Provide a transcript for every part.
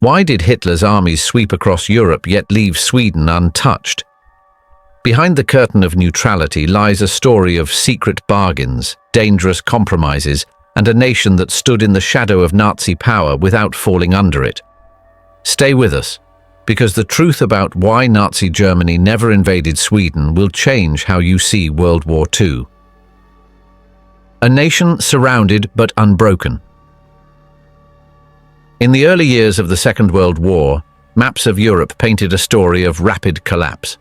Why did Hitler's armies sweep across Europe yet leave Sweden untouched? Behind the curtain of neutrality lies a story of secret bargains, dangerous compromises, and a nation that stood in the shadow of Nazi power without falling under it. Stay with us, because the truth about why Nazi Germany never invaded Sweden will change how you see World War II. A nation surrounded but unbroken. In the early years of the Second World War, maps of Europe painted a story of rapid collapse.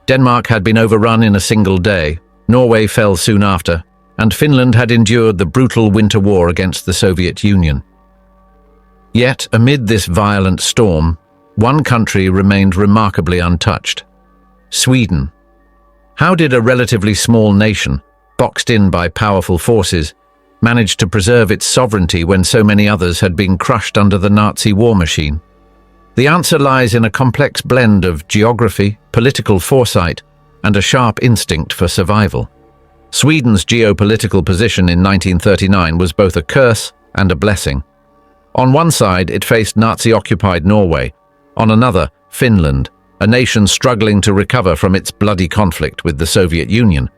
Denmark had been overrun in a single day, Norway fell soon after, and Finland had endured the brutal winter war against the Soviet Union. Yet, amid this violent storm, one country remained remarkably untouched: Sweden. How did a relatively small nation, boxed in by powerful forces, manage to preserve its sovereignty when so many others had been crushed under the Nazi war machine? The answer lies in a complex blend of geography, political foresight, and a sharp instinct for survival. Sweden's geopolitical position in 1939 was both a curse and a blessing. On one side, it faced Nazi-occupied Norway. On another, Finland, a nation struggling to recover from its bloody conflict with the Soviet Union.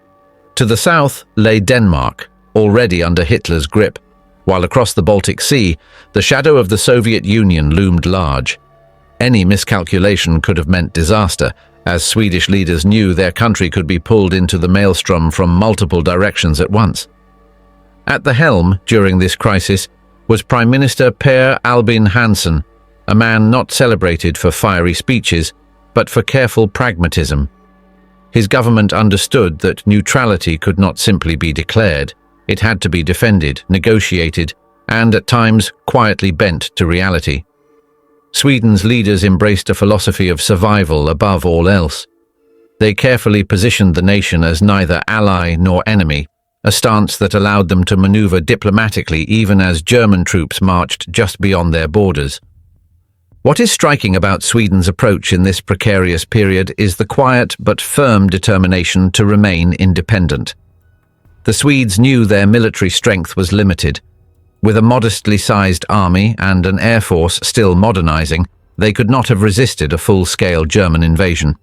To the south lay Denmark, already under Hitler's grip, while across the Baltic Sea, the shadow of the Soviet Union loomed large. Any miscalculation could have meant disaster, as Swedish leaders knew their country could be pulled into the maelstrom from multiple directions at once. At the helm during this crisis was Prime Minister Per Albin Hansson, a man not celebrated for fiery speeches, but for careful pragmatism. His government understood that neutrality could not simply be declared. It had to be defended, negotiated, and at times quietly bent to reality. Sweden's leaders embraced a philosophy of survival above all else. They carefully positioned the nation as neither ally nor enemy, a stance that allowed them to maneuver diplomatically even as German troops marched just beyond their borders. What is striking about Sweden's approach in this precarious period is the quiet but firm determination to remain independent. The Swedes knew their military strength was limited. With a modestly sized army and an air force still modernizing, they could not have resisted a full-scale German invasion.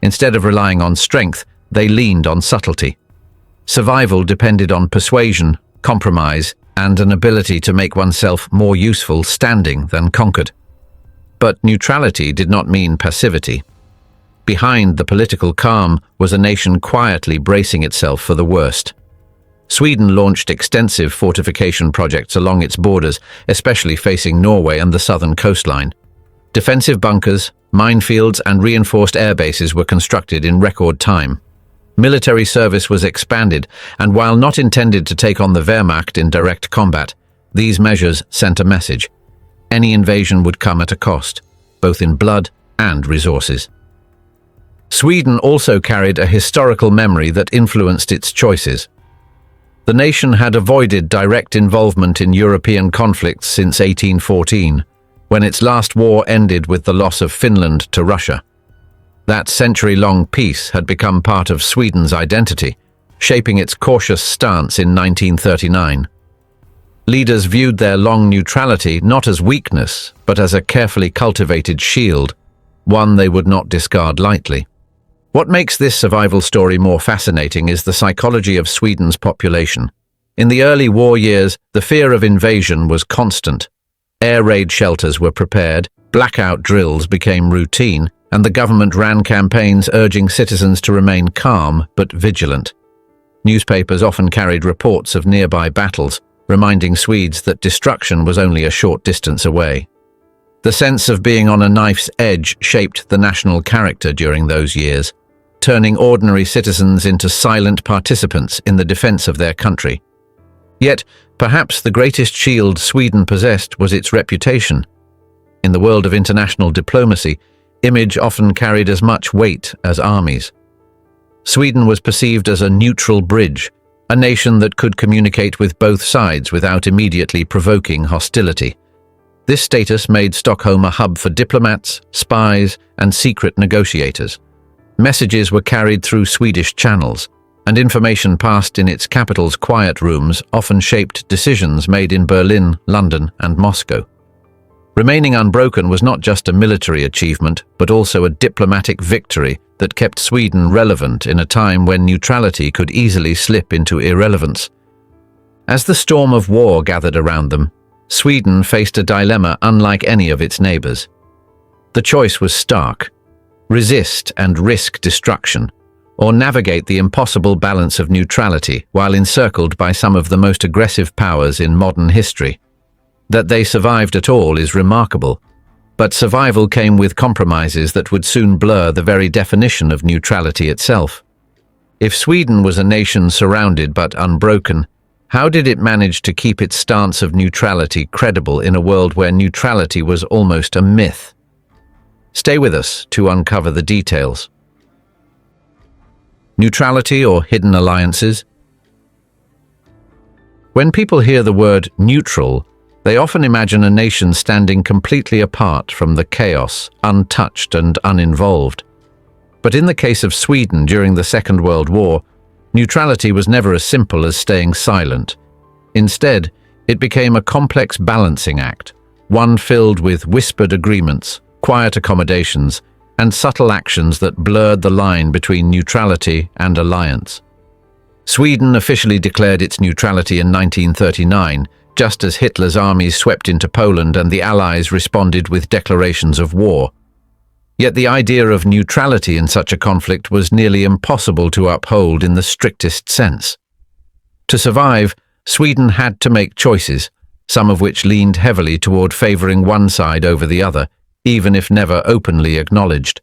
Instead of relying on strength, they leaned on subtlety. Survival depended on persuasion, compromise, and an ability to make oneself more useful standing than conquered. But neutrality did not mean passivity. Behind the political calm was a nation quietly bracing itself for the worst. Sweden launched extensive fortification projects along its borders, especially facing Norway and the southern coastline. Defensive bunkers, minefields, and reinforced air bases were constructed in record time. Military service was expanded, and while not intended to take on the Wehrmacht in direct combat, these measures sent a message. Any invasion would come at a cost, both in blood and resources. Sweden also carried a historical memory that influenced its choices. The nation had avoided direct involvement in European conflicts since 1814, when its last war ended with the loss of Finland to Russia. That century-long peace had become part of Sweden's identity, shaping its cautious stance in 1939. Leaders viewed their long neutrality not as weakness, but as a carefully cultivated shield, one they would not discard lightly. What makes this survival story more fascinating is the psychology of Sweden's population. In the early war years, the fear of invasion was constant. Air raid shelters were prepared, blackout drills became routine, and the government ran campaigns urging citizens to remain calm but vigilant. Newspapers often carried reports of nearby battles, reminding Swedes that destruction was only a short distance away. The sense of being on a knife's edge shaped the national character during those years, turning ordinary citizens into silent participants in the defense of their country. Yet, perhaps the greatest shield Sweden possessed was its reputation. In the world of international diplomacy, image often carried as much weight as armies. Sweden was perceived as a neutral bridge, a nation that could communicate with both sides without immediately provoking hostility. This status made Stockholm a hub for diplomats, spies, and secret negotiators. Messages were carried through Swedish channels, and information passed in its capital's quiet rooms often shaped decisions made in Berlin, London, and Moscow. Remaining unbroken was not just a military achievement, but also a diplomatic victory that kept Sweden relevant in a time when neutrality could easily slip into irrelevance. As the storm of war gathered around them, Sweden faced a dilemma unlike any of its neighbors. The choice was stark: resist and risk destruction, or navigate the impossible balance of neutrality while encircled by some of the most aggressive powers in modern history. That they survived at all is remarkable, but survival came with compromises that would soon blur the very definition of neutrality itself. If Sweden was a nation surrounded but unbroken, how did it manage to keep its stance of neutrality credible in a world where neutrality was almost a myth? Stay with us to uncover the details. Neutrality or hidden alliances? When people hear the word neutral, they often imagine a nation standing completely apart from the chaos, untouched and uninvolved. But in the case of Sweden during the Second World War, neutrality was never as simple as staying silent. Instead, it became a complex balancing act, one filled with whispered agreements, quiet accommodations, and subtle actions that blurred the line between neutrality and alliance. Sweden officially declared its neutrality in 1939, just as Hitler's armies swept into Poland and the Allies responded with declarations of war. Yet the idea of neutrality in such a conflict was nearly impossible to uphold in the strictest sense. To survive, Sweden had to make choices, some of which leaned heavily toward favoring one side over the other, even if never openly acknowledged.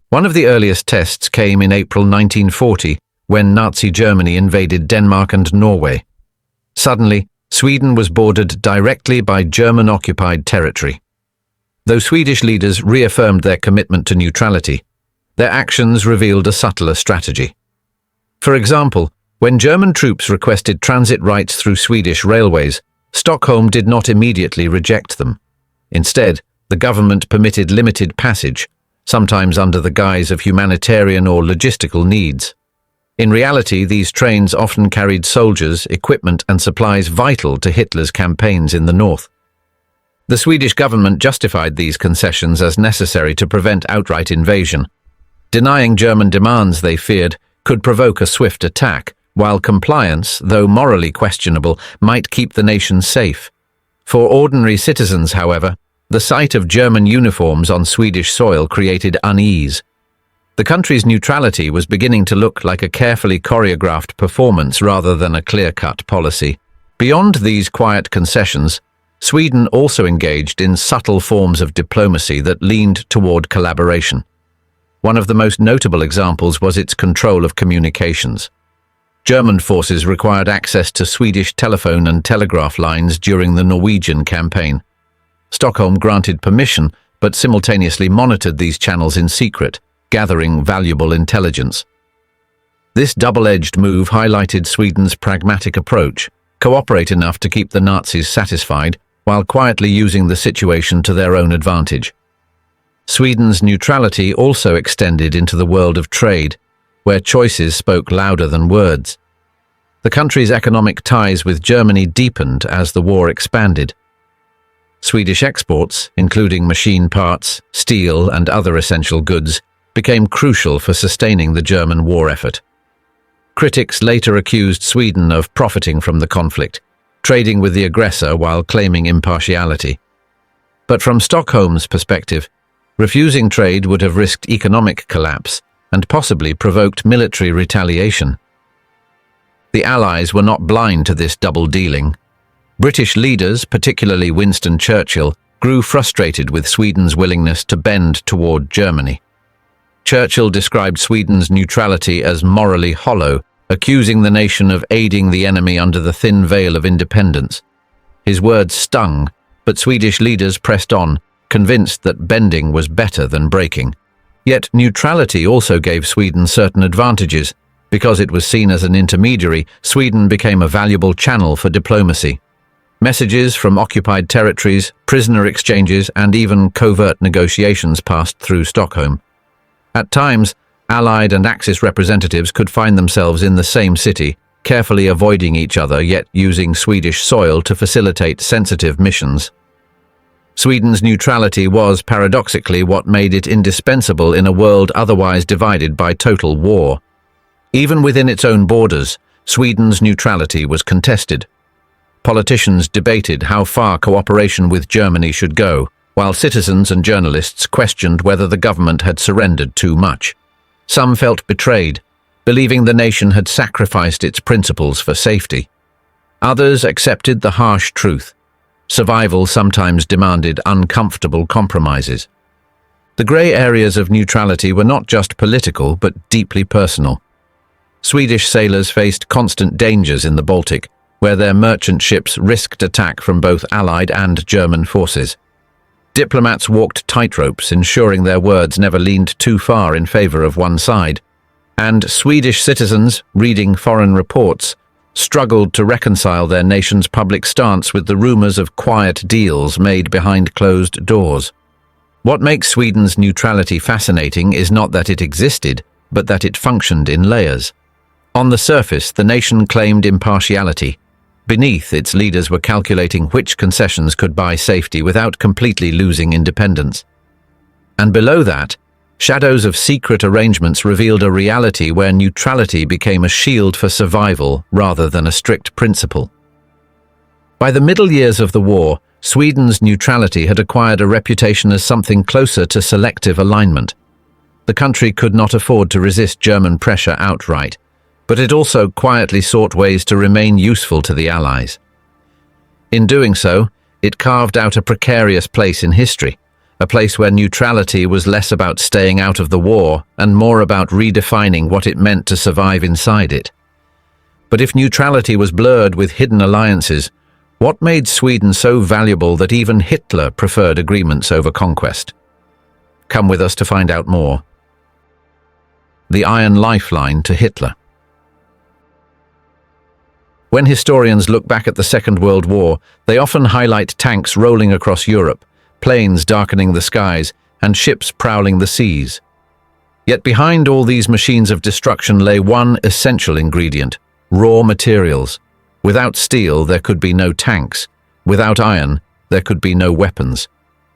One of the earliest tests came in April 1940, when Nazi Germany invaded Denmark and Norway. Suddenly, Sweden was bordered directly by German-occupied territory. Though Swedish leaders reaffirmed their commitment to neutrality, their actions revealed a subtler strategy. For example, when German troops requested transit rights through Swedish railways, Stockholm did not immediately reject them. Instead, the government permitted limited passage, sometimes under the guise of humanitarian or logistical needs. In reality, these trains often carried soldiers, equipment and supplies vital to Hitler's campaigns in the north. The Swedish government justified these concessions as necessary to prevent outright invasion. Denying German demands, they feared, could provoke a swift attack, while compliance, though morally questionable, might keep the nation safe. For ordinary citizens, however, the sight of German uniforms on Swedish soil created unease. The country's neutrality was beginning to look like a carefully choreographed performance rather than a clear-cut policy. Beyond these quiet concessions, Sweden also engaged in subtle forms of diplomacy that leaned toward collaboration. One of the most notable examples was its control of communications. German forces required access to Swedish telephone and telegraph lines during the Norwegian campaign. Stockholm granted permission, but simultaneously monitored these channels in secret, gathering valuable intelligence. This double-edged move highlighted Sweden's pragmatic approach: cooperate enough to keep the Nazis satisfied, while quietly using the situation to their own advantage. Sweden's neutrality also extended into the world of trade, where choices spoke louder than words. The country's economic ties with Germany deepened as the war expanded. Swedish exports, including machine parts, steel, and other essential goods, became crucial for sustaining the German war effort. Critics later accused Sweden of profiting from the conflict, trading with the aggressor while claiming impartiality. But from Stockholm's perspective, refusing trade would have risked economic collapse and possibly provoked military retaliation. The Allies were not blind to this double dealing. British leaders, particularly Winston Churchill, grew frustrated with Sweden's willingness to bend toward Germany. Churchill described Sweden's neutrality as morally hollow, accusing the nation of aiding the enemy under the thin veil of independence. His words stung, but Swedish leaders pressed on, convinced that bending was better than breaking. Yet neutrality also gave Sweden certain advantages. Because it was seen as an intermediary, Sweden became a valuable channel for diplomacy. Messages from occupied territories, prisoner exchanges, and even covert negotiations passed through Stockholm. At times, Allied and Axis representatives could find themselves in the same city, carefully avoiding each other yet using Swedish soil to facilitate sensitive missions. Sweden's neutrality was, paradoxically, what made it indispensable in a world otherwise divided by total war. Even within its own borders, Sweden's neutrality was contested. Politicians debated how far cooperation with Germany should go, while citizens and journalists questioned whether the government had surrendered too much. Some felt betrayed, believing the nation had sacrificed its principles for safety. Others accepted the harsh truth. Survival sometimes demanded uncomfortable compromises. The grey areas of neutrality were not just political, but deeply personal. Swedish sailors faced constant dangers in the Baltic, where their merchant ships risked attack from both Allied and German forces. Diplomats walked tightropes, ensuring their words never leaned too far in favour of one side. And Swedish citizens, reading foreign reports, struggled to reconcile their nation's public stance with the rumours of quiet deals made behind closed doors. What makes Sweden's neutrality fascinating is not that it existed, but that it functioned in layers. On the surface, the nation claimed impartiality. Beneath, its leaders were calculating which concessions could buy safety without completely losing independence. And below that, shadows of secret arrangements revealed a reality where neutrality became a shield for survival rather than a strict principle. By the middle years of the war, Sweden's neutrality had acquired a reputation as something closer to selective alignment. The country could not afford to resist German pressure outright, but it also quietly sought ways to remain useful to the Allies. In doing so, it carved out a precarious place in history, a place where neutrality was less about staying out of the war and more about redefining what it meant to survive inside it. But if neutrality was blurred with hidden alliances, what made Sweden so valuable that even Hitler preferred agreements over conquest? Come with us to find out more. The Iron Lifeline to Hitler. When historians look back at the Second World War, they often highlight tanks rolling across Europe, planes darkening the skies, and ships prowling the seas. Yet behind all these machines of destruction lay one essential ingredient: raw materials. Without steel, there could be no tanks. Without iron, there could be no weapons.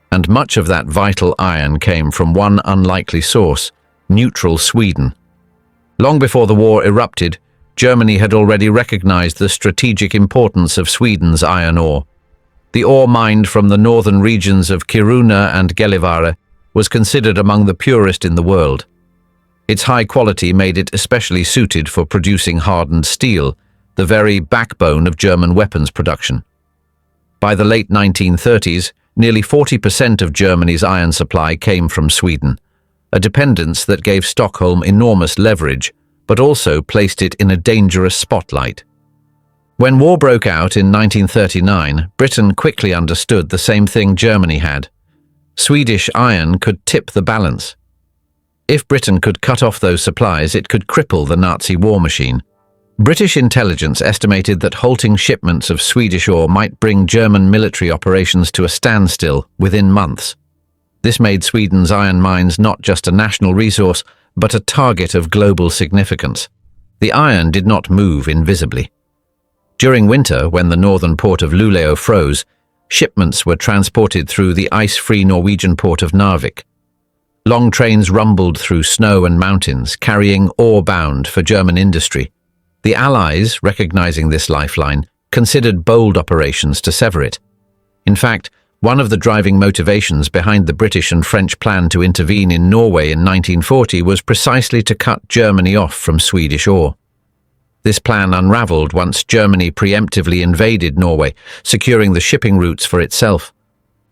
And much of that vital iron came from one unlikely source: neutral Sweden. Long before the war erupted, Germany had already recognized the strategic importance of Sweden's iron ore. The ore mined from the northern regions of Kiruna and Gällivare was considered among the purest in the world. Its high quality made it especially suited for producing hardened steel, the very backbone of German weapons production. By the late 1930s, nearly 40% of Germany's iron supply came from Sweden, a dependence that gave Stockholm enormous leverage, but also placed it in a dangerous spotlight. When war broke out in 1939, Britain quickly understood the same thing Germany had. Swedish iron could tip the balance. If Britain could cut off those supplies, it could cripple the Nazi war machine. British intelligence estimated that halting shipments of Swedish ore might bring German military operations to a standstill within months. This made Sweden's iron mines not just a national resource, but a target of global significance. The iron did not move invisibly. During winter, when the northern port of Luleå froze, shipments were transported through the ice-free Norwegian port of Narvik. Long trains rumbled through snow and mountains, carrying ore bound for German industry. The Allies, recognizing this lifeline, considered bold operations to sever it. In fact, one of the driving motivations behind the British and French plan to intervene in Norway in 1940 was precisely to cut Germany off from Swedish ore. This plan unravelled once Germany preemptively invaded Norway, securing the shipping routes for itself.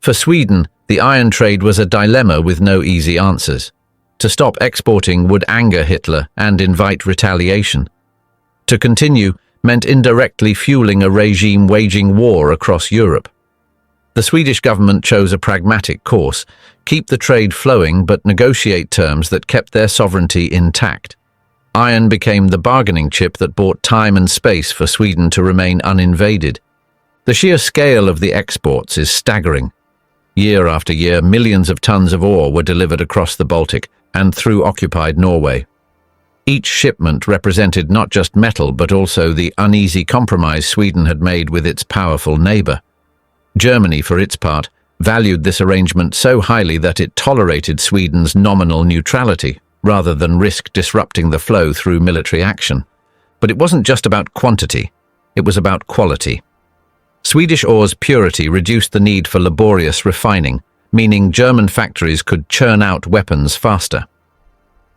For Sweden, the iron trade was a dilemma with no easy answers. To stop exporting would anger Hitler and invite retaliation. To continue meant indirectly fueling a regime waging war across Europe. The Swedish government chose a pragmatic course: keep the trade flowing but negotiate terms that kept their sovereignty intact. Iron became the bargaining chip that bought time and space for Sweden to remain uninvaded. The sheer scale of the exports is staggering. Year after year, millions of tons of ore were delivered across the Baltic and through occupied Norway. Each shipment represented not just metal but also the uneasy compromise Sweden had made with its powerful neighbour. Germany, for its part, valued this arrangement so highly that it tolerated Sweden's nominal neutrality, rather than risk disrupting the flow through military action. But it wasn't just about quantity, it was about quality. Swedish ore's purity reduced the need for laborious refining, meaning German factories could churn out weapons faster.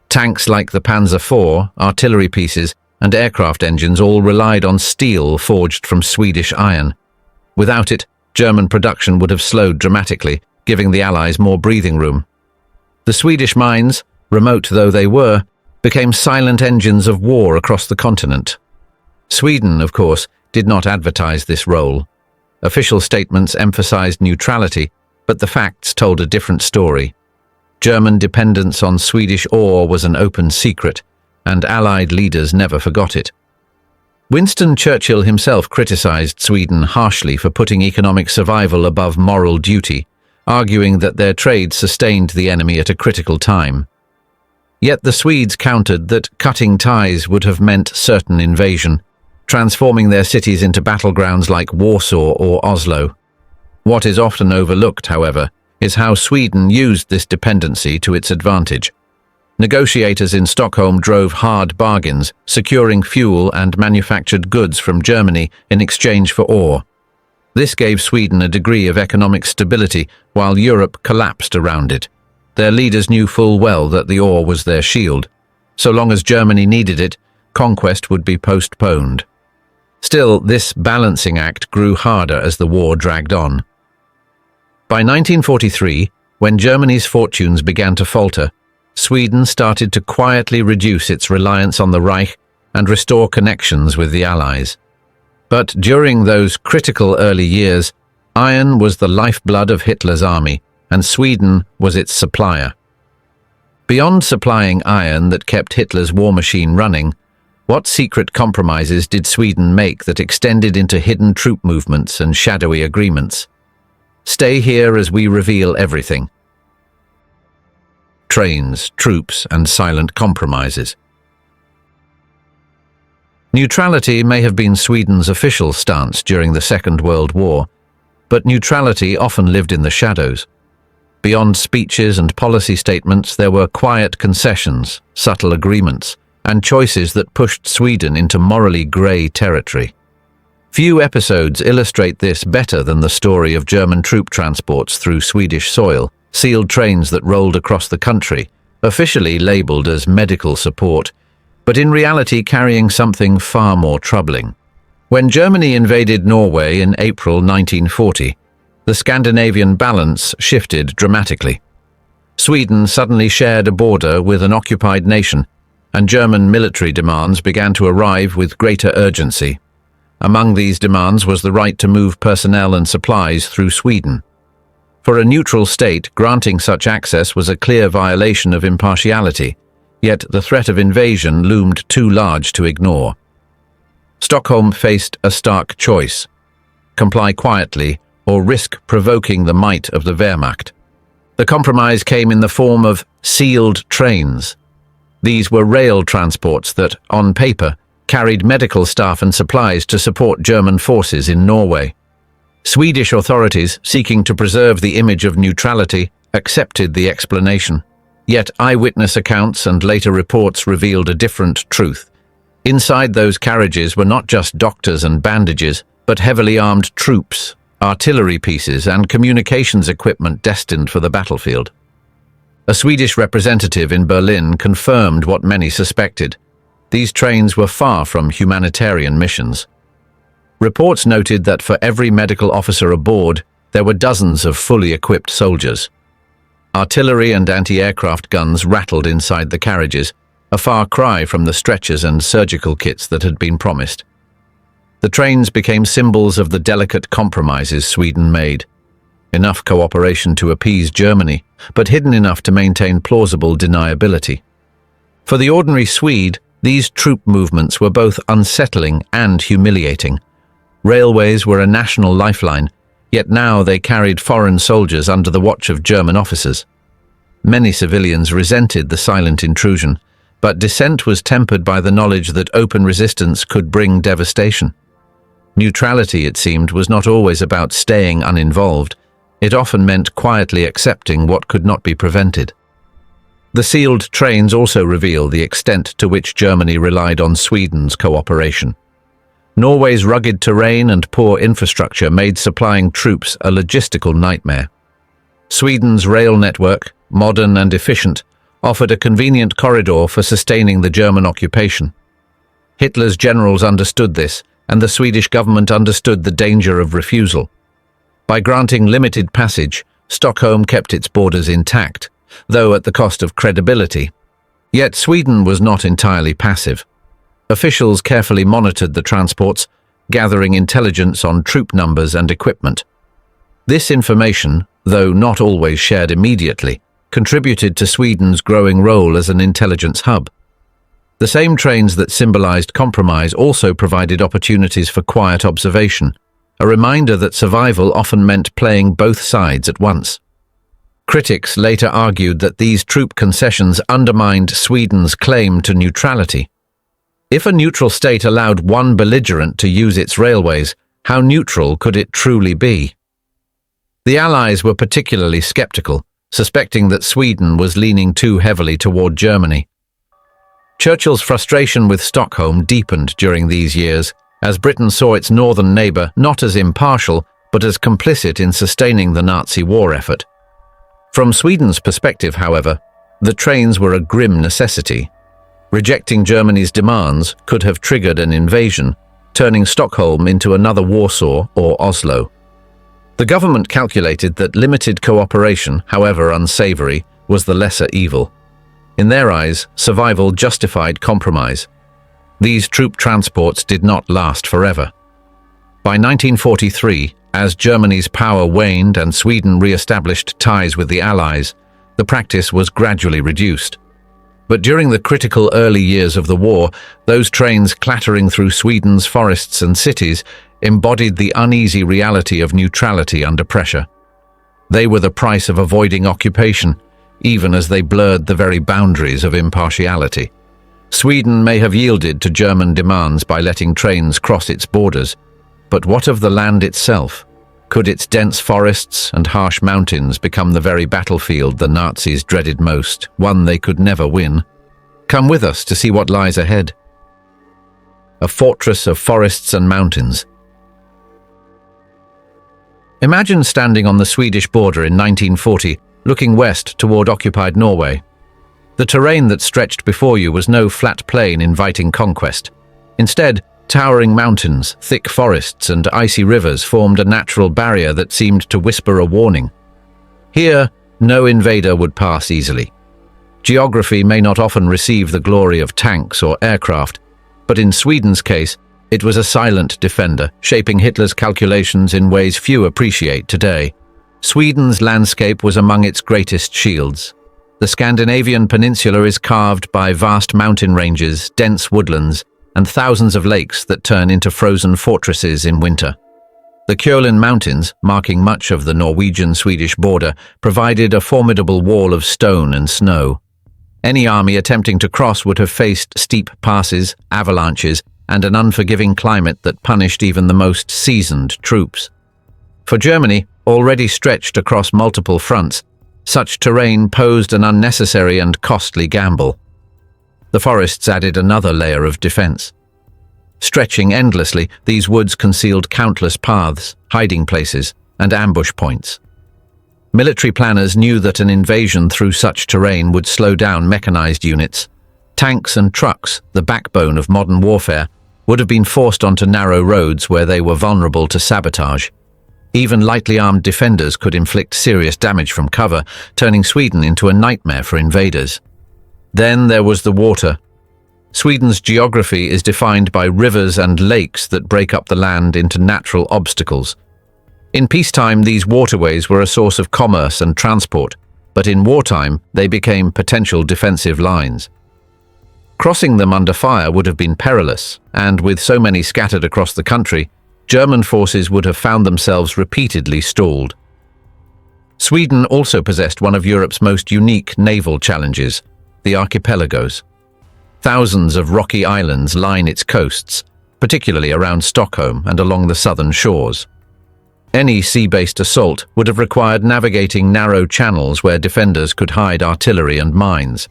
Tanks like the Panzer IV, artillery pieces, and aircraft engines all relied on steel forged from Swedish iron. Without it, German production would have slowed dramatically, giving the Allies more breathing room. The Swedish mines, remote though they were, became silent engines of war across the continent. Sweden, of course, did not advertise this role. Official statements emphasized neutrality, but the facts told a different story. German dependence on Swedish ore was an open secret, and Allied leaders never forgot it. Winston Churchill himself criticized Sweden harshly for putting economic survival above moral duty, arguing that their trade sustained the enemy at a critical time. Yet the Swedes countered that cutting ties would have meant certain invasion, transforming their cities into battlegrounds like Warsaw or Oslo. What is often overlooked, however, is how Sweden used this dependency to its advantage. Negotiators in Stockholm drove hard bargains, securing fuel and manufactured goods from Germany in exchange for ore. This gave Sweden a degree of economic stability while Europe collapsed around it. Their leaders knew full well that the ore was their shield. So long as Germany needed it, conquest would be postponed. Still, this balancing act grew harder as the war dragged on. By 1943, when Germany's fortunes began to falter, Sweden started to quietly reduce its reliance on the Reich and restore connections with the Allies. But during those critical early years, iron was the lifeblood of Hitler's army, and Sweden was its supplier. Beyond supplying iron that kept Hitler's war machine running, what secret compromises did Sweden make that extended into hidden troop movements and shadowy agreements? Stay here as we reveal everything. Trains, troops, and silent compromises. Neutrality may have been Sweden's official stance during the Second World War, but neutrality often lived in the shadows. Beyond speeches and policy statements, there were quiet concessions, subtle agreements, and choices that pushed Sweden into morally grey territory. Few episodes illustrate this better than the story of German troop transports through Swedish soil, sealed trains that rolled across the country, officially labelled as medical support, but in reality carrying something far more troubling. When Germany invaded Norway in April 1940, the Scandinavian balance shifted dramatically. Sweden suddenly shared a border with an occupied nation, and German military demands began to arrive with greater urgency. Among these demands was the right to move personnel and supplies through Sweden. For a neutral state, granting such access was a clear violation of impartiality, yet the threat of invasion loomed too large to ignore. Stockholm faced a stark choice: comply quietly or risk provoking the might of the Wehrmacht. The compromise came in the form of sealed trains. These were rail transports that, on paper, carried medical staff and supplies to support German forces in Norway. Swedish authorities, seeking to preserve the image of neutrality, accepted the explanation. Yet eyewitness accounts and later reports revealed a different truth. Inside those carriages were not just doctors and bandages, but heavily armed troops, artillery pieces, and communications equipment destined for the battlefield. A Swedish representative in Berlin confirmed what many suspected. These trains were far from humanitarian missions. Reports noted that for every medical officer aboard, there were dozens of fully equipped soldiers. Artillery and anti-aircraft guns rattled inside the carriages, a far cry from the stretchers and surgical kits that had been promised. The trains became symbols of the delicate compromises Sweden made. Enough cooperation to appease Germany, but hidden enough to maintain plausible deniability. For the ordinary Swede, these troop movements were both unsettling and humiliating. Railways were a national lifeline, yet now they carried foreign soldiers under the watch of German officers. Many civilians resented the silent intrusion, but dissent was tempered by the knowledge that open resistance could bring devastation. Neutrality, it seemed, was not always about staying uninvolved, It often meant quietly accepting what could not be prevented. The sealed trains also reveal the extent to which Germany relied on Sweden's cooperation. Norway's rugged terrain and poor infrastructure made supplying troops a logistical nightmare. Sweden's rail network, modern and efficient, offered a convenient corridor for sustaining the German occupation. Hitler's generals understood this, and the Swedish government understood the danger of refusal. By granting limited passage, Stockholm kept its borders intact, though at the cost of credibility. Yet Sweden was not entirely passive. Officials carefully monitored the transports, gathering intelligence on troop numbers and equipment. This information, though not always shared immediately, contributed to Sweden's growing role as an intelligence hub. The same trains that symbolized compromise also provided opportunities for quiet observation, a reminder that survival often meant playing both sides at once. Critics later argued that these troop concessions undermined Sweden's claim to neutrality. If a neutral state allowed one belligerent to use its railways, how neutral could it truly be? The Allies were particularly skeptical, suspecting that Sweden was leaning too heavily toward Germany. Churchill's frustration with Stockholm deepened during these years, as Britain saw its northern neighbour not as impartial, but as complicit in sustaining the Nazi war effort. From Sweden's perspective, however, the trains were a grim necessity. Rejecting Germany's demands could have triggered an invasion, turning Stockholm into another Warsaw or Oslo. The government calculated that limited cooperation, however unsavoury, was the lesser evil. In their eyes, survival justified compromise. These troop transports did not last forever. By 1943, as Germany's power waned and Sweden re-established ties with the Allies, the practice was gradually reduced. But during the critical early years of the war, those trains clattering through Sweden's forests and cities embodied the uneasy reality of neutrality under pressure. They were the price of avoiding occupation, even as they blurred the very boundaries of impartiality. Sweden may have yielded to German demands by letting trains cross its borders, but what of the land itself? Could its dense forests and harsh mountains become the very battlefield the Nazis dreaded most, one they could never win? Come with us to see what lies ahead. A fortress of forests and mountains. Imagine standing on the Swedish border in 1940, looking west toward occupied Norway. The terrain that stretched before you was no flat plain inviting conquest. Instead, towering mountains, thick forests, and icy rivers formed a natural barrier that seemed to whisper a warning. Here, no invader would pass easily. Geography may not often receive the glory of tanks or aircraft, but in Sweden's case, it was a silent defender, shaping Hitler's calculations in ways few appreciate today. Sweden's landscape was among its greatest shields. The Scandinavian peninsula is carved by vast mountain ranges, dense woodlands, and thousands of lakes that turn into frozen fortresses in winter. The Kjolin Mountains, marking much of the Norwegian-Swedish border, provided a formidable wall of stone and snow. Any army attempting to cross would have faced steep passes, avalanches, and an unforgiving climate that punished even the most seasoned troops. For Germany, already stretched across multiple fronts, such terrain posed an unnecessary and costly gamble. The forests added another layer of defense. Stretching endlessly, these woods concealed countless paths, hiding places, and ambush points. Military planners knew that an invasion through such terrain would slow down mechanized units. Tanks and trucks, the backbone of modern warfare, would have been forced onto narrow roads where they were vulnerable to sabotage. Even lightly armed defenders could inflict serious damage from cover, turning Sweden into a nightmare for invaders. Then there was the water. Sweden's geography is defined by rivers and lakes that break up the land into natural obstacles. In peacetime, these waterways were a source of commerce and transport, but in wartime, they became potential defensive lines. Crossing them under fire would have been perilous, and with so many scattered across the country, German forces would have found themselves repeatedly stalled. Sweden also possessed one of Europe's most unique naval challenges, the archipelagos. Thousands of rocky islands line its coasts, particularly around Stockholm and along the southern shores. Any sea-based assault would have required navigating narrow channels where defenders could hide artillery and mines.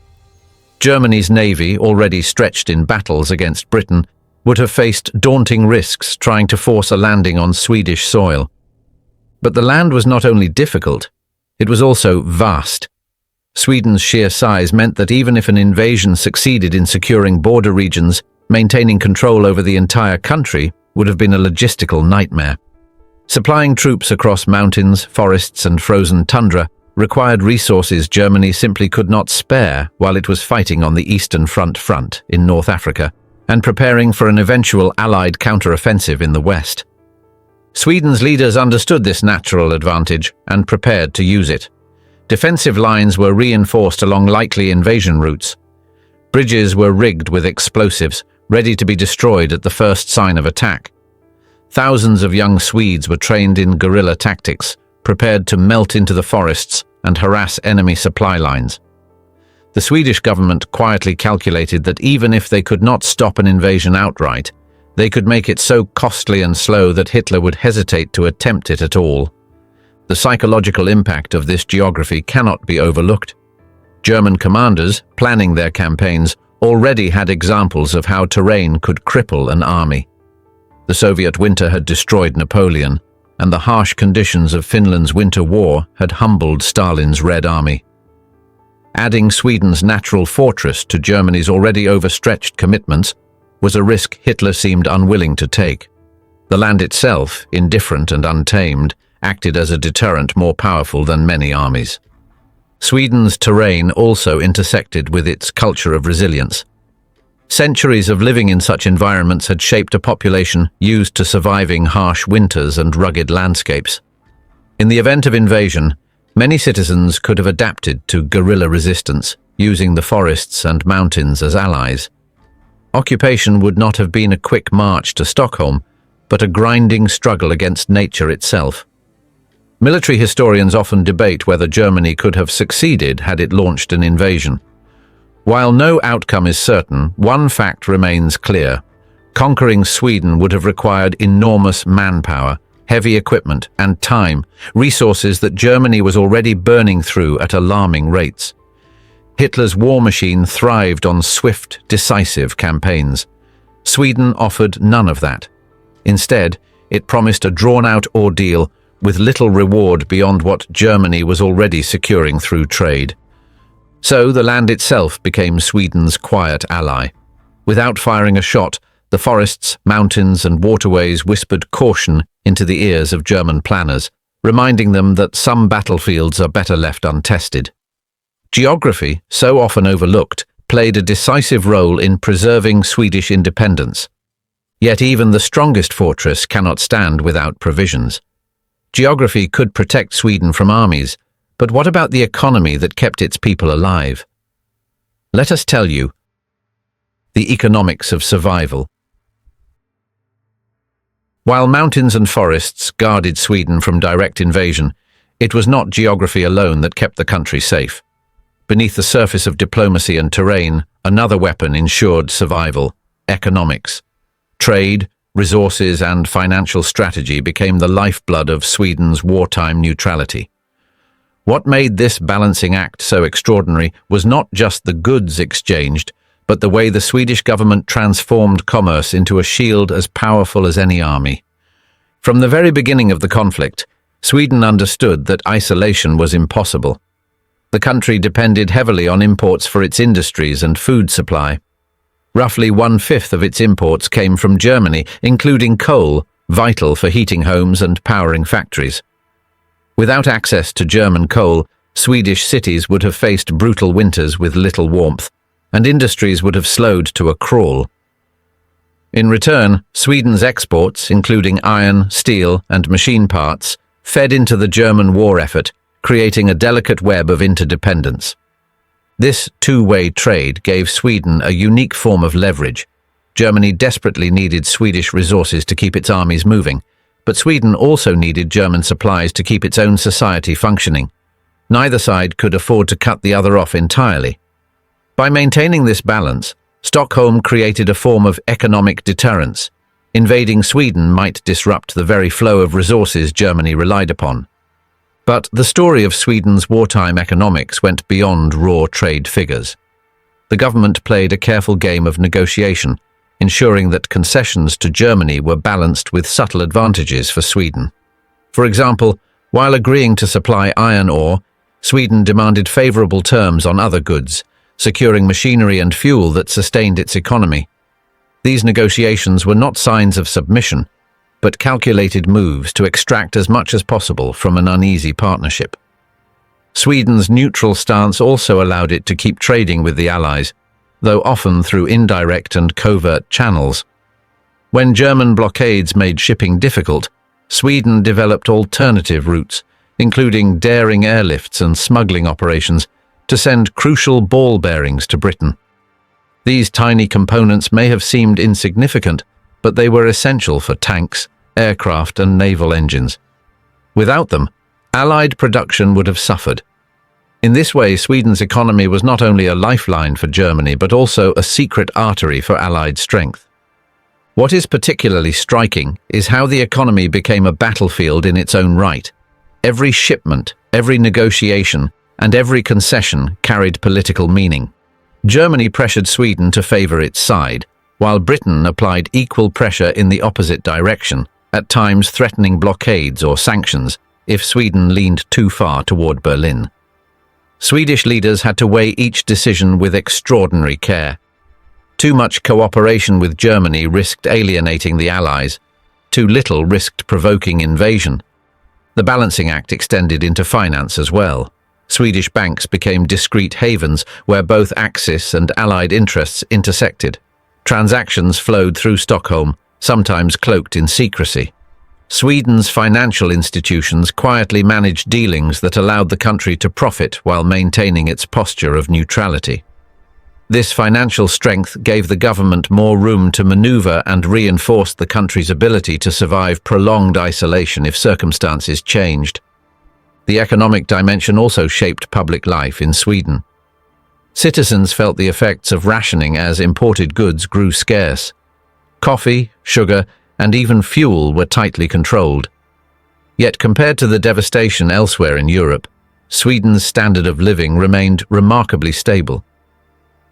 Germany's navy, already stretched in battles against Britain, would have faced daunting risks trying to force a landing on Swedish soil. But the land was not only difficult, it was also vast. Sweden's sheer size meant that even if an invasion succeeded in securing border regions, maintaining control over the entire country would have been a logistical nightmare. Supplying troops across mountains, forests, and frozen tundra required resources Germany simply could not spare while it was fighting on the Eastern Front in North Africa and preparing for an eventual Allied counteroffensive in the West. Sweden's leaders understood this natural advantage and prepared to use it. Defensive lines were reinforced along likely invasion routes. Bridges were rigged with explosives, ready to be destroyed at the first sign of attack. Thousands of young Swedes were trained in guerrilla tactics, prepared to melt into the forests and harass enemy supply lines. The Swedish government quietly calculated that even if they could not stop an invasion outright, they could make it so costly and slow that Hitler would hesitate to attempt it at all. The psychological impact of this geography cannot be overlooked. German commanders, planning their campaigns, already had examples of how terrain could cripple an army. The Soviet winter had destroyed Napoleon, and the harsh conditions of Finland's winter war had humbled Stalin's Red Army. Adding Sweden's natural fortress to Germany's already overstretched commitments was a risk Hitler seemed unwilling to take. The land itself, indifferent and untamed, acted as a deterrent more powerful than many armies. Sweden's terrain also intersected with its culture of resilience. Centuries of living in such environments had shaped a population used to surviving harsh winters and rugged landscapes. In the event of invasion, many citizens could have adapted to guerrilla resistance, using the forests and mountains as allies. Occupation would not have been a quick march to Stockholm, but a grinding struggle against nature itself. Military historians often debate whether Germany could have succeeded had it launched an invasion. While no outcome is certain, one fact remains clear. Conquering Sweden would have required enormous manpower, heavy equipment, and time, resources that Germany was already burning through at alarming rates. Hitler's war machine thrived on swift, decisive campaigns. Sweden offered none of that. Instead, it promised a drawn-out ordeal with little reward beyond what Germany was already securing through trade. So the land itself became Sweden's quiet ally. Without firing a shot, the forests, mountains, and waterways whispered caution into the ears of German planners, reminding them that some battlefields are better left untested. Geography, so often overlooked, played a decisive role in preserving Swedish independence. Yet even the strongest fortress cannot stand without provisions. Geography could protect Sweden from armies, but what about the economy that kept its people alive? Let us tell you the economics of survival. While mountains and forests guarded Sweden from direct invasion, it was not geography alone that kept the country safe. Beneath the surface of diplomacy and terrain, another weapon ensured survival: economics. Trade, resources, and financial strategy became the lifeblood of Sweden's wartime neutrality. What made this balancing act so extraordinary was not just the goods exchanged, but the way the Swedish government transformed commerce into a shield as powerful as any army. From the very beginning of the conflict, Sweden understood that isolation was impossible. The country depended heavily on imports for its industries and food supply. Roughly 1/5 of its imports came from Germany, including coal, vital for heating homes and powering factories. Without access to German coal, Swedish cities would have faced brutal winters with little warmth, and industries would have slowed to a crawl. In return, Sweden's exports, including iron, steel, and machine parts, fed into the German war effort, creating a delicate web of interdependence. This two-way trade gave Sweden a unique form of leverage. Germany desperately needed Swedish resources to keep its armies moving, but Sweden also needed German supplies to keep its own society functioning. Neither side could afford to cut the other off entirely. By maintaining this balance, Stockholm created a form of economic deterrence. Invading Sweden might disrupt the very flow of resources Germany relied upon. But the story of Sweden's wartime economics went beyond raw trade figures. The government played a careful game of negotiation, ensuring that concessions to Germany were balanced with subtle advantages for Sweden. For example, while agreeing to supply iron ore, Sweden demanded favorable terms on other goods, securing machinery and fuel that sustained its economy. These negotiations were not signs of submission, but calculated moves to extract as much as possible from an uneasy partnership. Sweden's neutral stance also allowed it to keep trading with the Allies, though often through indirect and covert channels. When German blockades made shipping difficult, Sweden developed alternative routes, including daring airlifts and smuggling operations, to send crucial ball bearings to Britain. These tiny components may have seemed insignificant, but they were essential for tanks, aircraft, and naval engines. Without them, Allied production would have suffered. In this way, Sweden's economy was not only a lifeline for Germany, but also a secret artery for Allied strength. What is particularly striking is how the economy became a battlefield in its own right. Every shipment, every negotiation, and every concession carried political meaning. Germany pressured Sweden to favor its side, while Britain applied equal pressure in the opposite direction, at times threatening blockades or sanctions if Sweden leaned too far toward Berlin. Swedish leaders had to weigh each decision with extraordinary care. Too much cooperation with Germany risked alienating the Allies. Too little risked provoking invasion. The balancing act extended into finance as well. Swedish banks became discreet havens where both Axis and Allied interests intersected. Transactions flowed through Stockholm, sometimes cloaked in secrecy. Sweden's financial institutions quietly managed dealings that allowed the country to profit while maintaining its posture of neutrality. This financial strength gave the government more room to maneuver and reinforced the country's ability to survive prolonged isolation if circumstances changed. The economic dimension also shaped public life in Sweden. Citizens felt the effects of rationing as imported goods grew scarce. Coffee, sugar, and even fuel were tightly controlled. Yet compared to the devastation elsewhere in Europe, Sweden's standard of living remained remarkably stable.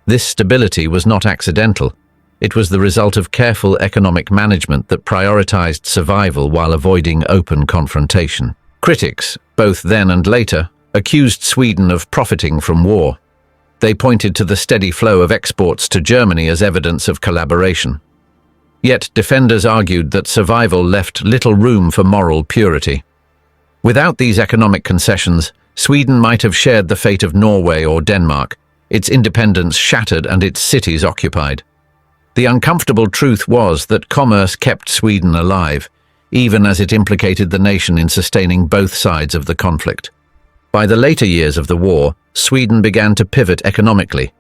This stability was not accidental. It was the result of careful economic management that prioritized survival while avoiding open confrontation. Critics, both then and later, accused Sweden of profiting from war. They pointed to the steady flow of exports to Germany as evidence of collaboration. Yet defenders argued that survival left little room for moral purity. Without these economic concessions, Sweden might have shared the fate of Norway or Denmark, its independence shattered and its cities occupied. The uncomfortable truth was that commerce kept Sweden alive, even as it implicated the nation in sustaining both sides of the conflict. By the later years of the war, Sweden began to pivot economically.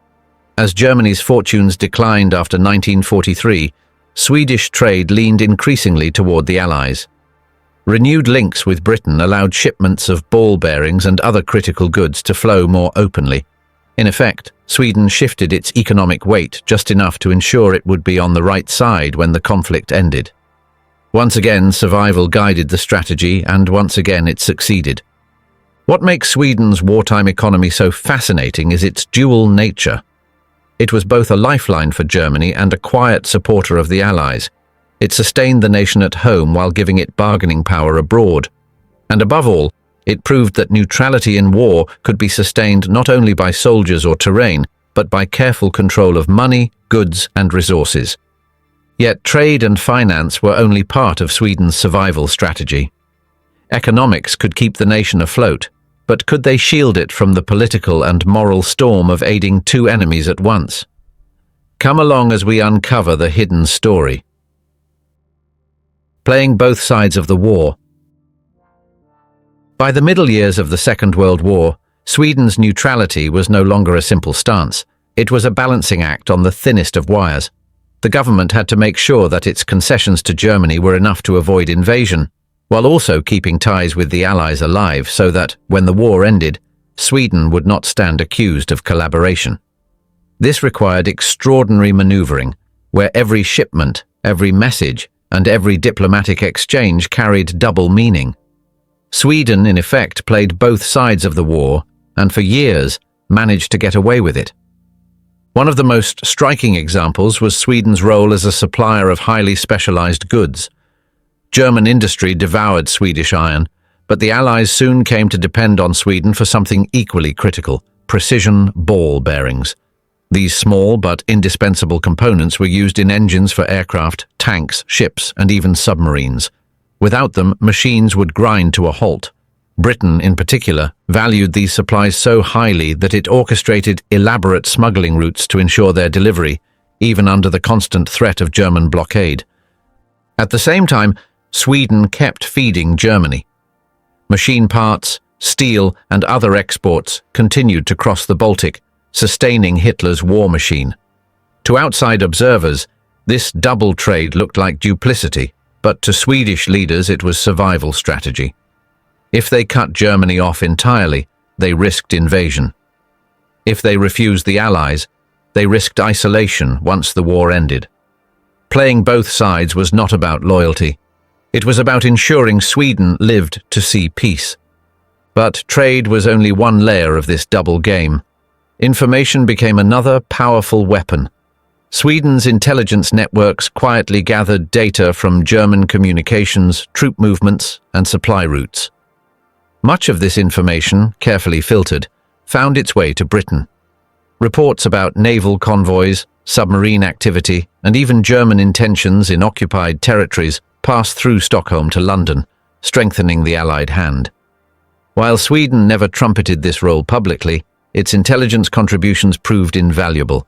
As Germany's fortunes declined after 1943, Swedish trade leaned increasingly toward the Allies. Renewed links with Britain allowed shipments of ball bearings and other critical goods to flow more openly. In effect, Sweden shifted its economic weight just enough to ensure it would be on the right side when the conflict ended. Once again, survival guided the strategy, and once again it succeeded. What makes Sweden's wartime economy so fascinating is its dual nature. It was both a lifeline for Germany and a quiet supporter of the Allies. It sustained the nation at home while giving it bargaining power abroad. And above all, it proved that neutrality in war could be sustained not only by soldiers or terrain, but by careful control of money, goods, and resources. Yet trade and finance were only part of Sweden's survival strategy. Economics could keep the nation afloat, but could they shield it from the political and moral storm of aiding two enemies at once? Come along as we uncover the hidden story. Playing both sides of the war. By the middle years of the Second World War, Sweden's neutrality was no longer a simple stance. It was a balancing act on the thinnest of wires. The government had to make sure that its concessions to Germany were enough to avoid invasion, while also keeping ties with the Allies alive so that, when the war ended, Sweden would not stand accused of collaboration. This required extraordinary maneuvering, where every shipment, every message, and every diplomatic exchange carried double meaning. Sweden, in effect, played both sides of the war, and for years managed to get away with it. One of the most striking examples was Sweden's role as a supplier of highly specialized goods. German industry devoured Swedish iron, but the Allies soon came to depend on Sweden for something equally critical: precision ball bearings. These small but indispensable components were used in engines for aircraft, tanks, ships, and even submarines. Without them, machines would grind to a halt. Britain, in particular, valued these supplies so highly that it orchestrated elaborate smuggling routes to ensure their delivery, even under the constant threat of German blockade. At the same time, Sweden kept feeding Germany. Machine parts, steel, and other exports continued to cross the Baltic, sustaining Hitler's war machine. To outside observers, this double trade looked like duplicity, but to Swedish leaders it was survival strategy. If they cut Germany off entirely, they risked invasion. If they refused the Allies, they risked isolation once the war ended. Playing both sides was not about loyalty. It was about ensuring Sweden lived to see peace. But trade was only one layer of this double game. Information became another powerful weapon. Sweden's intelligence networks quietly gathered data from German communications, troop movements, and supply routes. Much of this information, carefully filtered, found its way to Britain. Reports about naval convoys, submarine activity, and even German intentions in occupied territories passed through Stockholm to London, strengthening the Allied hand. While Sweden never trumpeted this role publicly, its intelligence contributions proved invaluable.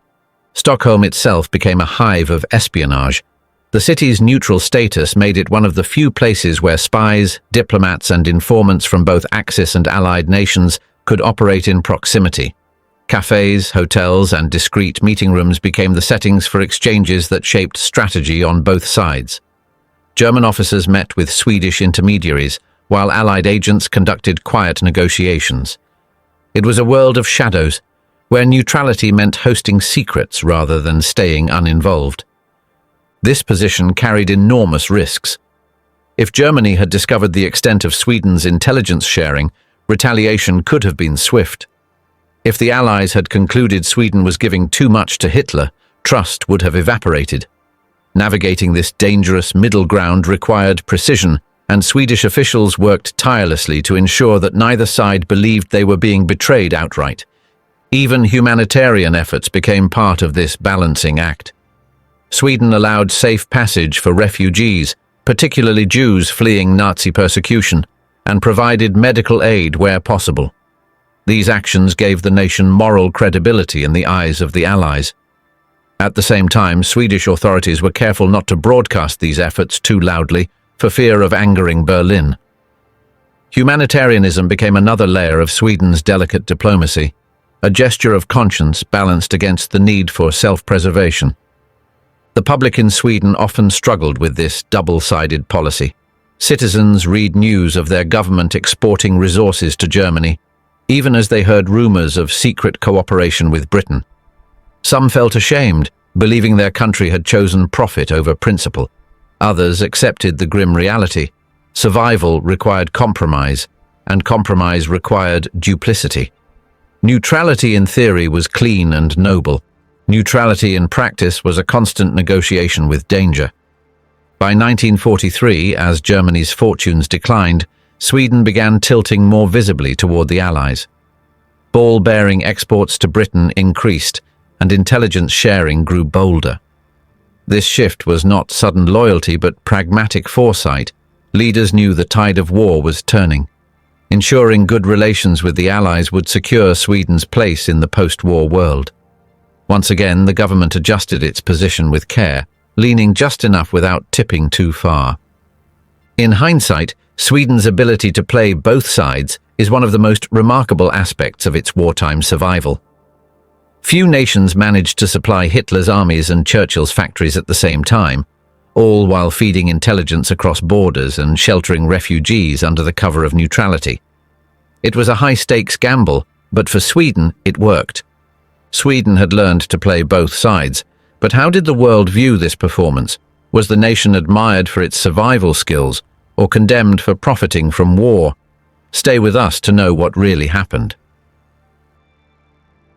Stockholm itself became a hive of espionage. The city's neutral status made it one of the few places where spies, diplomats, and informants from both Axis and Allied nations could operate in proximity. Cafes, hotels, and discreet meeting rooms became the settings for exchanges that shaped strategy on both sides. German officers met with Swedish intermediaries, while Allied agents conducted quiet negotiations. It was a world of shadows, where neutrality meant hosting secrets rather than staying uninvolved. This position carried enormous risks. If Germany had discovered the extent of Sweden's intelligence sharing, retaliation could have been swift. If the Allies had concluded Sweden was giving too much to Hitler, trust would have evaporated. Navigating this dangerous middle ground required precision, and Swedish officials worked tirelessly to ensure that neither side believed they were being betrayed outright. Even humanitarian efforts became part of this balancing act. Sweden allowed safe passage for refugees, particularly Jews fleeing Nazi persecution, and provided medical aid where possible. These actions gave the nation moral credibility in the eyes of the Allies. At the same time, Swedish authorities were careful not to broadcast these efforts too loudly for fear of angering Berlin. Humanitarianism became another layer of Sweden's delicate diplomacy, a gesture of conscience balanced against the need for self-preservation. The public in Sweden often struggled with this double-sided policy. Citizens read news of their government exporting resources to Germany, even as they heard rumors of secret cooperation with Britain. Some felt ashamed, believing their country had chosen profit over principle. Others accepted the grim reality. Survival required compromise, and compromise required duplicity. Neutrality in theory was clean and noble. Neutrality in practice was a constant negotiation with danger. By 1943, as Germany's fortunes declined, Sweden began tilting more visibly toward the Allies. Ball-bearing exports to Britain increased, and intelligence sharing grew bolder. This shift was not sudden loyalty but pragmatic foresight. Leaders knew the tide of war was turning. Ensuring good relations with the Allies would secure Sweden's place in the post-war world. Once again, the government adjusted its position with care, leaning just enough without tipping too far. In hindsight, Sweden's ability to play both sides is one of the most remarkable aspects of its wartime survival. Few nations managed to supply Hitler's armies and Churchill's factories at the same time, all while feeding intelligence across borders and sheltering refugees under the cover of neutrality. It was a high-stakes gamble, but for Sweden, it worked. Sweden had learned to play both sides, but how did the world view this performance? Was the nation admired for its survival skills or condemned for profiting from war? Stay with us to know what really happened.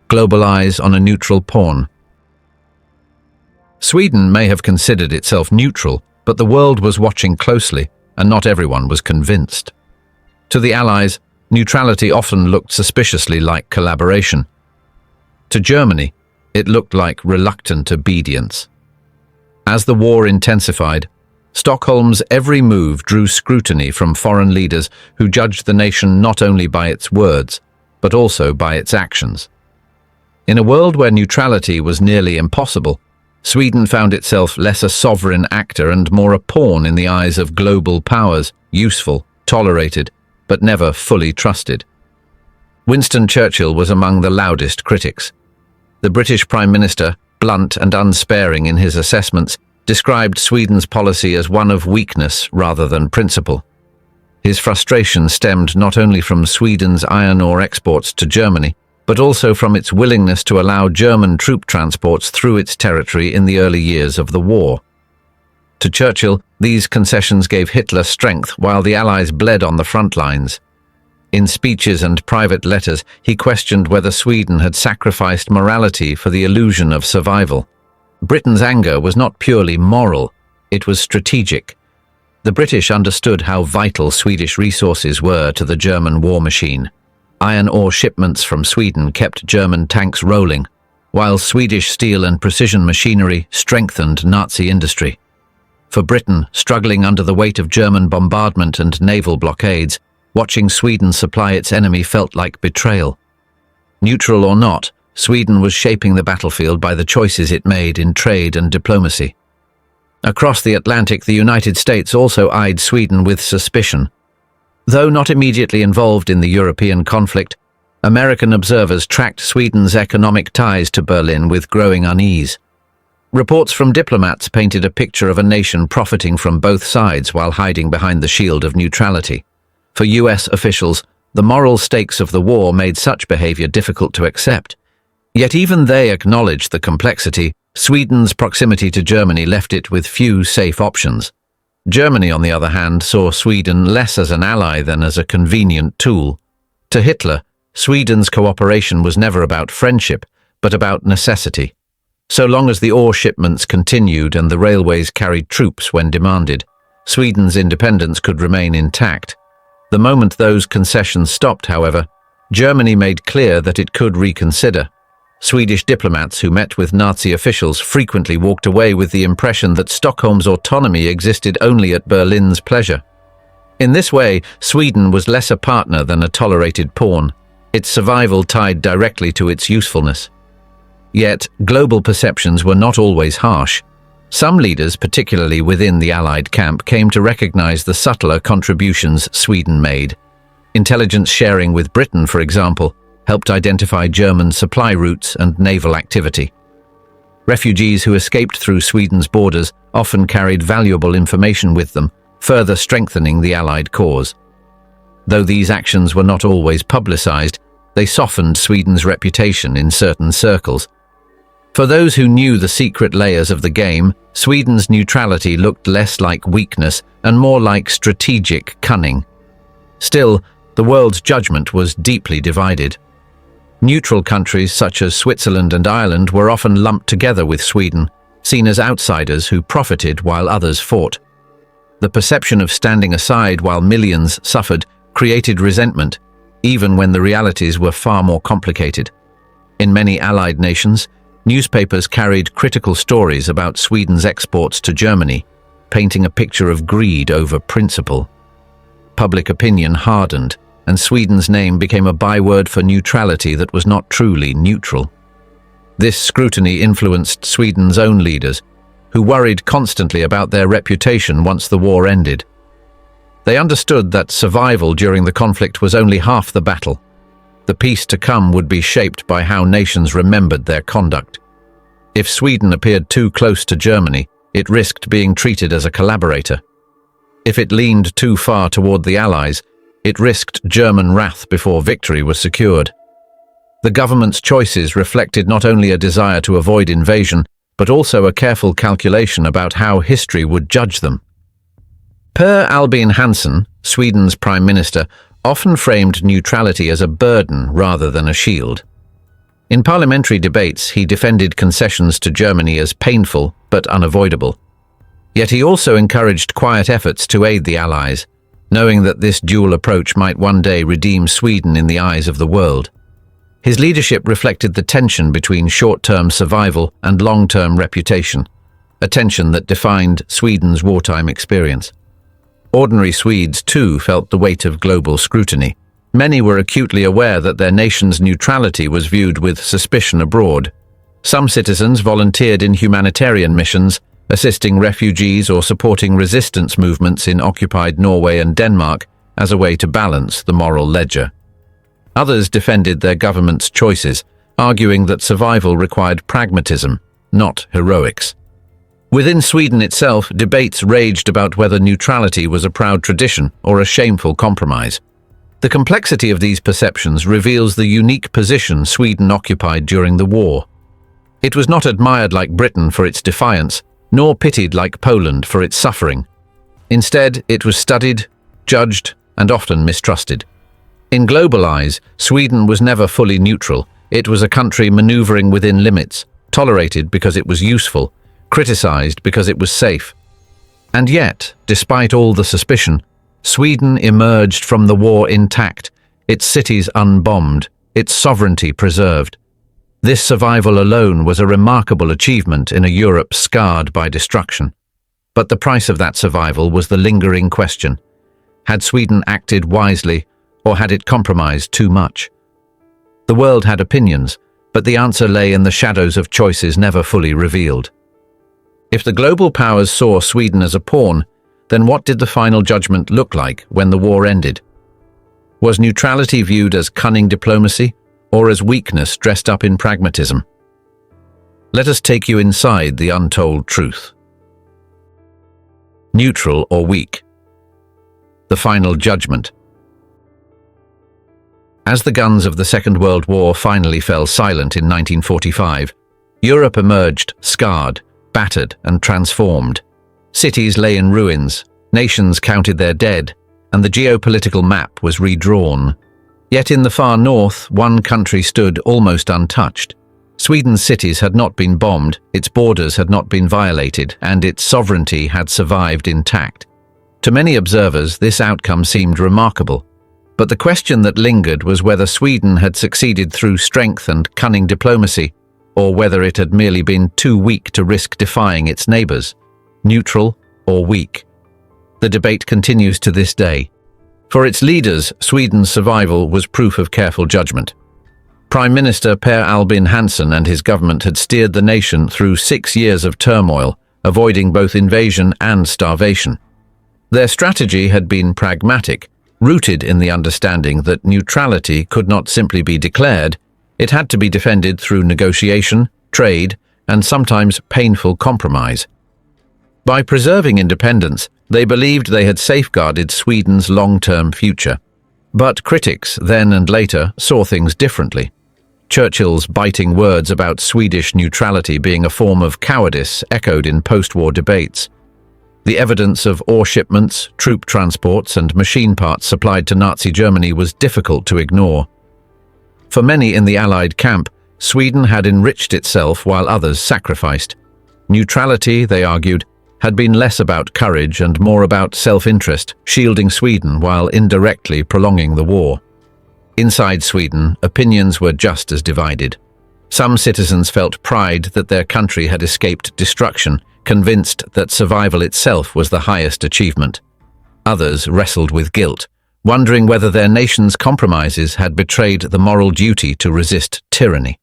Global eyes on a neutral pawn. Sweden may have considered itself neutral, but the world was watching closely, and not everyone was convinced. To the Allies, neutrality often looked suspiciously like collaboration. To Germany, it looked like reluctant obedience. As the war intensified, Stockholm's every move drew scrutiny from foreign leaders who judged the nation not only by its words, but also by its actions. In a world where neutrality was nearly impossible, Sweden found itself less a sovereign actor and more a pawn in the eyes of global powers, useful, tolerated, but never fully trusted. Winston Churchill was among the loudest critics. The British Prime Minister, blunt and unsparing in his assessments, described Sweden's policy as one of weakness rather than principle. His frustration stemmed not only from Sweden's iron ore exports to Germany, but also from its willingness to allow German troop transports through its territory in the early years of the war. To Churchill, these concessions gave Hitler strength while the Allies bled on the front lines. In speeches and private letters, he questioned whether Sweden had sacrificed morality for the illusion of survival. Britain's anger was not purely moral, it was strategic. The British understood how vital Swedish resources were to the German war machine. Iron ore shipments from Sweden kept German tanks rolling, while Swedish steel and precision machinery strengthened Nazi industry. For Britain, struggling under the weight of German bombardment and naval blockades, watching Sweden supply its enemy felt like betrayal. Neutral or not, Sweden was shaping the battlefield by the choices it made in trade and diplomacy. Across the Atlantic, the United States also eyed Sweden with suspicion. Though not immediately involved in the European conflict, American observers tracked Sweden's economic ties to Berlin with growing unease. Reports from diplomats painted a picture of a nation profiting from both sides while hiding behind the shield of neutrality. For US officials, the moral stakes of the war made such behavior difficult to accept. Yet even they acknowledged the complexity. Sweden's proximity to Germany left it with few safe options. Germany, on the other hand, saw Sweden less as an ally than as a convenient tool. To Hitler, Sweden's cooperation was never about friendship, but about necessity. So long as the ore shipments continued and the railways carried troops when demanded, Sweden's independence could remain intact. The moment those concessions stopped, however, Germany made clear that it could reconsider. Swedish diplomats who met with Nazi officials frequently walked away with the impression that Stockholm's autonomy existed only at Berlin's pleasure. In this way, Sweden was less a partner than a tolerated pawn, its survival tied directly to its usefulness. Yet, global perceptions were not always harsh. Some leaders, particularly within the Allied camp, came to recognize the subtler contributions Sweden made. Intelligence sharing with Britain, for example, helped identify German supply routes and naval activity. Refugees who escaped through Sweden's borders often carried valuable information with them, further strengthening the Allied cause. Though these actions were not always publicized, they softened Sweden's reputation in certain circles. For those who knew the secret layers of the game, Sweden's neutrality looked less like weakness and more like strategic cunning. Still, the world's judgment was deeply divided. Neutral countries such as Switzerland and Ireland were often lumped together with Sweden, seen as outsiders who profited while others fought. The perception of standing aside while millions suffered created resentment, even when the realities were far more complicated. In many Allied nations, newspapers carried critical stories about Sweden's exports to Germany, painting a picture of greed over principle. Public opinion hardened, and Sweden's name became a byword for neutrality that was not truly neutral. This scrutiny influenced Sweden's own leaders, who worried constantly about their reputation once the war ended. They understood that survival during the conflict was only half the battle. The peace to come would be shaped by how nations remembered their conduct. If Sweden appeared too close to Germany, it risked being treated as a collaborator. If it leaned too far toward the Allies, it risked German wrath before victory was secured. The government's choices reflected not only a desire to avoid invasion, but also a careful calculation about how history would judge them. Per Albin Hansson, Sweden's Prime Minister, often framed neutrality as a burden rather than a shield. In parliamentary debates, he defended concessions to Germany as painful but unavoidable. Yet he also encouraged quiet efforts to aid the Allies, knowing that this dual approach might one day redeem Sweden in the eyes of the world. His leadership reflected the tension between short-term survival and long-term reputation, a tension that defined Sweden's wartime experience. Ordinary Swedes, too, felt the weight of global scrutiny. Many were acutely aware that their nation's neutrality was viewed with suspicion abroad. Some citizens volunteered in humanitarian missions, assisting refugees or supporting resistance movements in occupied Norway and Denmark as a way to balance the moral ledger. Others defended their government's choices, arguing that survival required pragmatism, not heroics. Within Sweden itself, debates raged about whether neutrality was a proud tradition or a shameful compromise. The complexity of these perceptions reveals the unique position Sweden occupied during the war. It was not admired like Britain for its defiance, nor pitied like Poland for its suffering. Instead, it was studied, judged, and often mistrusted. In global eyes, Sweden was never fully neutral. It was a country maneuvering within limits, tolerated because it was useful, criticized because it was safe. And yet, despite all the suspicion, Sweden emerged from the war intact, its cities unbombed, its sovereignty preserved. This survival alone was a remarkable achievement in a Europe scarred by destruction. But the price of that survival was the lingering question. Had Sweden acted wisely, or had it compromised too much? The world had opinions, but the answer lay in the shadows of choices never fully revealed. If the global powers saw Sweden as a pawn, then what did the final judgment look like when the war ended? Was neutrality viewed as cunning diplomacy, or as weakness dressed up in pragmatism? Let us take you inside the untold truth. Neutral or weak? The final judgment. As the guns of the Second World War finally fell silent in 1945, Europe emerged scarred, battered, and transformed. Cities lay in ruins, nations counted their dead, and the geopolitical map was redrawn. Yet in the far north, one country stood almost untouched. Sweden's cities had not been bombed, its borders had not been violated, and its sovereignty had survived intact. To many observers, this outcome seemed remarkable. But the question that lingered was whether Sweden had succeeded through strength and cunning diplomacy, or whether it had merely been too weak to risk defying its neighbors. Neutral or weak? The debate continues to this day. For its leaders, Sweden's survival was proof of careful judgment. Prime Minister Per Albin Hansson and his government had steered the nation through 6 years of turmoil, avoiding both invasion and starvation. Their strategy had been pragmatic, rooted in the understanding that neutrality could not simply be declared. It had to be defended through negotiation, trade, and sometimes painful compromise. By preserving independence, they believed they had safeguarded Sweden's long-term future. But critics, then and later, saw things differently. Churchill's biting words about Swedish neutrality being a form of cowardice echoed in post-war debates. The evidence of ore shipments, troop transports, and machine parts supplied to Nazi Germany was difficult to ignore. For many in the Allied camp, Sweden had enriched itself while others sacrificed. Neutrality, they argued, had been less about courage and more about self-interest, shielding Sweden while indirectly prolonging the war. Inside Sweden, opinions were just as divided. Some citizens felt pride that their country had escaped destruction, convinced that survival itself was the highest achievement. Others wrestled with guilt, wondering whether their nation's compromises had betrayed the moral duty to resist tyranny.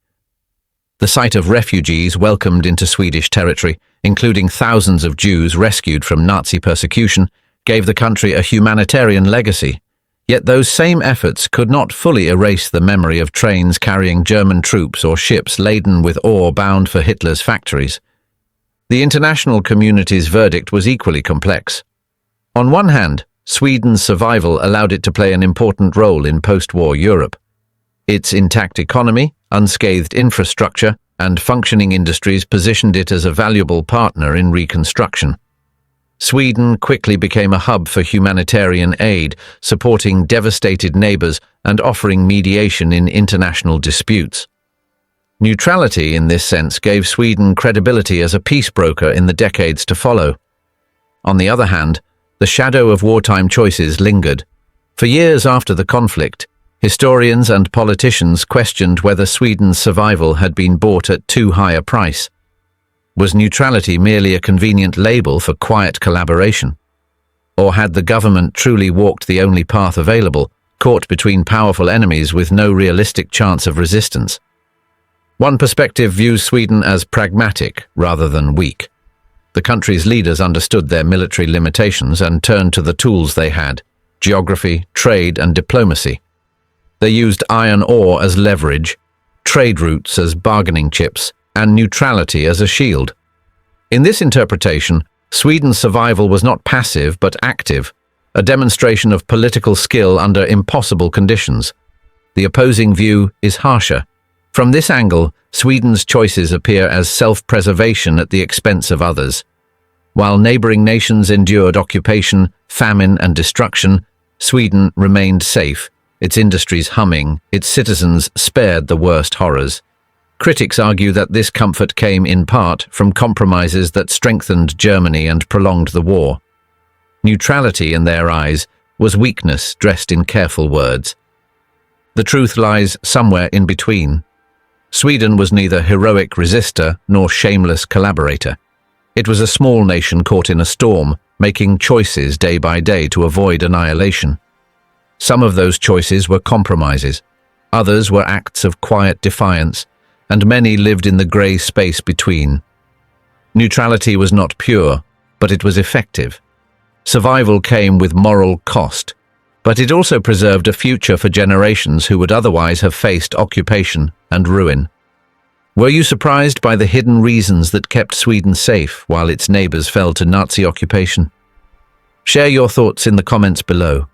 The sight of refugees welcomed into Swedish territory, including thousands of Jews rescued from Nazi persecution, gave the country a humanitarian legacy. Yet those same efforts could not fully erase the memory of trains carrying German troops or ships laden with ore bound for Hitler's factories. The international community's verdict was equally complex. On one hand, Sweden's survival allowed it to play an important role in post-war Europe. Its intact economy, unscathed infrastructure, and functioning industries positioned it as a valuable partner in reconstruction. Sweden quickly became a hub for humanitarian aid, supporting devastated neighbors and offering mediation in international disputes. Neutrality, in this sense, gave Sweden credibility as a peace broker in the decades to follow. On the other hand, the shadow of wartime choices lingered. For years after the conflict, historians and politicians questioned whether Sweden's survival had been bought at too high a price. Was neutrality merely a convenient label for quiet collaboration? Or had the government truly walked the only path available, caught between powerful enemies with no realistic chance of resistance? One perspective views Sweden as pragmatic rather than weak. The country's leaders understood their military limitations and turned to the tools they had: geography, trade, and diplomacy. They used iron ore as leverage, trade routes as bargaining chips, and neutrality as a shield. In this interpretation, Sweden's survival was not passive but active, a demonstration of political skill under impossible conditions. The opposing view is harsher. From this angle, Sweden's choices appear as self-preservation at the expense of others. While neighboring nations endured occupation, famine, and destruction, Sweden remained safe, its industries humming, its citizens spared the worst horrors. Critics argue that this comfort came in part from compromises that strengthened Germany and prolonged the war. Neutrality, in their eyes, was weakness dressed in careful words. The truth lies somewhere in between. Sweden was neither heroic resistor nor shameless collaborator. It was a small nation caught in a storm, making choices day by day to avoid annihilation. Some of those choices were compromises, others were acts of quiet defiance, and many lived in the grey space between. Neutrality was not pure, but it was effective. Survival came with moral cost, but it also preserved a future for generations who would otherwise have faced occupation and ruin. Were you surprised by the hidden reasons that kept Sweden safe while its neighbors fell to Nazi occupation? Share your thoughts in the comments below.